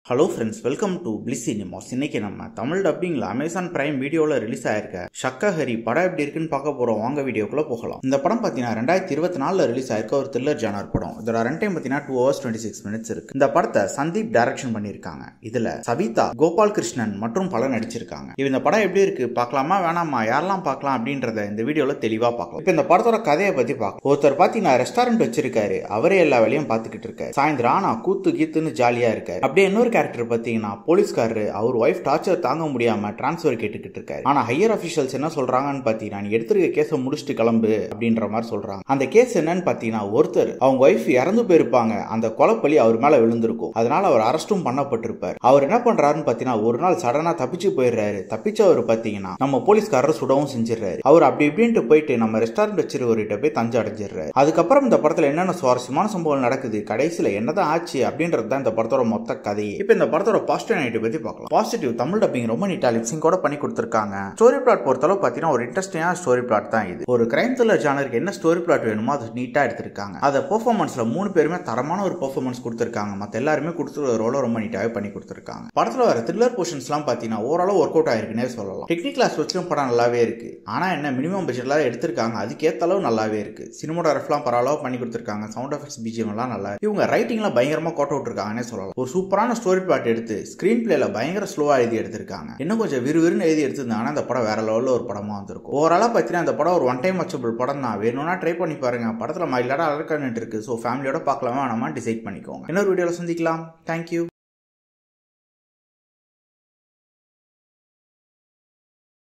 Hello friends, welcome to bliss cinemas. இன்னைக்கு நம்ம Tamil டப்பிங்ல Amazon prime வீடியோல ரிலீஸ் ஆயிருக்க ஷக்கஹரி படம் எப்படி இருக்குன்னு பார்க்க போறோம். வாங்க வீடியோக்குள்ள போகலாம். இந்த படம் பார்த்தீங்கன்னா 2024 ரிலீஸ் ஆயிருக்க ஒரு த்ரில்லர் ஜானர் படம். இதோட ரன் டைம் பார்த்தீங்கன்னா 2 hours 26 minutes இருக்கு. இந்த படத்தை சந்தீப் டைரக்ஷன் பண்ணியிருக்காங்க. இதுல சவிதா, கோபால் கிருஷ்ணன் மற்றும் பலர் நடிச்சிருக்காங்க. இந்த படம் எப்படி இருக்கு பார்க்கலாமா வேணாமா, யாரெல்லாம் பார்க்கலாம் அப்படின்றத இந்த வீடியோல தெளிவா பார்க்கலாம். இப்போ இந்த படத்தோட கதையை பத்தி பார்க்கலாம். ஒருத்தர் பார்த்தீங்கன்னா ரெஸ்டாரண்ட் வச்சிருக்காரு. அவரே எல்லா வேலையும் பார்த்துக்கிட்டு இருக்காரு. சாயந்தரம் ஆனா கூத்து கீத்துன்னு ஜாலியா இருக்காரு. அப்படியே இன்னொரு கேரக்டர் பாத்தீங்கன்னா போலீஸ்காரரு அவர் ஒய்ஃப் டார்ச்சர் தாங்க முடியாம டிரான்ஸ்ஃபர் கேட்டுக்கிட்டு இருக்காரு. ஆனா ஹையர் அபிஷியல்ஸ் என்ன சொல்றாங்கன்னு பாத்தீங்கன்னா, நீ எடுத்துருக்க கேஸை முடிச்சுட்டு கிளம்பு அப்படின்ற மாதிரி சொல்றாங்க. அந்த கேஸ் என்னன்னு பாத்தீங்கன்னா, ஒருத்தர் அவங்க ஒய்ஃப் இறந்து போயிருப்பாங்க, அந்த கொலைப்பழி அவர் மேல விழுந்திருக்கும். அதனால அவர் அரெஸ்டும் பண்ணப்பட்டிருப்பார். அவர் என்ன பண்றாருன்னு பாத்தீங்கன்னா, ஒரு நாள் சடனா தப்பிச்சு போயிடுறாரு. தப்பிச்சவர் பாத்தீங்கன்னா நம்ம போலீஸ்காரர் சுடவும் செஞ்சிடறாரு. அவர் அப்படி இப்படின்ட்டு போயிட்டு நம்ம ரெஸ்டாரண்ட் வச்சிருவர்கிட்ட போய் தஞ்சு அடைஞ்சிடறாரு. அதுக்கப்புறம் இந்த படத்துல என்னென்ன சுவாரஸ்யமான சம்பவம் நடக்குது, கடைசியில என்னதான் ஆச்சு அப்படின்றது தான் இந்த படத்தோட மொத்த கதையே. இப்ப இந்த படத்தோட பாசிட்டிவ் நெகட்டிவ் பத்தி பார்க்கலாம். பாசிட்டிவ், தமிழ் டப்பிங் ரொம்ப நீட்டா லிப்சிங்கோட பண்ணி கொடுத்திருக்காங்க. ஸ்டோரி பிளாட் பொறுத்தளவு பாத்தீங்கன்னா ஒரு இன்ட்ரெஸ்டிங்கான ஸ்டோரி பிளாட் தான் இது. ஒரு கிரைம் த்ரில்லர் ஜானருக்கு என்ன ஸ்டோரி பிளாட் வேணுமோ அது நீட்டா எடுத்திருக்காங்க. அத பெர்ஃபார்மன்ஸ்ல 3 பேருமே தரமான ஒரு பெர்ஃபார்மன்ஸ் கொடுத்திருக்காங்க. மத்த எல்லாருமே கொடுத்துற ரோல ரொம்ப நீட்டாவே பண்ணி கொடுத்திருக்காங்க. படத்துல வர த்ரில்லர் போர்ஷன்ஸ் எல்லாம் பாத்தீங்கன்னா ஓரளவு ஒர்க் அவுட் ஆயிருக்குன்னே சொல்லலாம். டெக்னிக்கல் ஆஸ்பெக்ட்ஸ்லயும் படம் நல்லாவே இருக்கு. ஆனா என்ன மினிமம் பட்ஜெட்ல எடுத்திருக்காங்க, அதுக்கேத்த அளவு நல்லாவே இருக்கு. சினிமோகிராஃபிலாம் பரவாயில்ல பண்ணி கொடுத்திருக்காங்க. சவுண்ட் எஃபெக்ட்ஸ், பிஜிஎம் எல்லாம் நல்லா. இவங்க ரைட்டிங்ல பயங்கரமா கோட் அவுட் இருக்காங்கன்னே சொல்லலாம். ஒரு சூப்பரான ஸ்டோரி பிளாட் எடுத்து ஸ்கிரீன் பிளேல பயங்கர ஸ்லோவா எழுதி எடுத்திருக்காங்க. இன்னும் கொஞ்சம் விறுவிறுன்னு எழுதி எடுத்திருந்தாங்கன்னா அந்த படம் வேற லெவல்ல ஒரு படமா வந்திருக்கும். ஓவராலா பார்த்தீங்கன்னா அந்த படம் ஒரு ஒன் டைம் வாட்சபிள் படம் தான். வேணும்னா ட்ரை பண்ணி பாருங்க. படத்துல மைல்டான அலர்கன்ட் இருக்கு. ஸோ ஃபேமிலியோட பார்க்கலாமா வேணாமா டிசைட் பண்ணிக்கோங்க. இன்னொரு வீடியோல சந்திக்கலாம். தேங்க்யூ.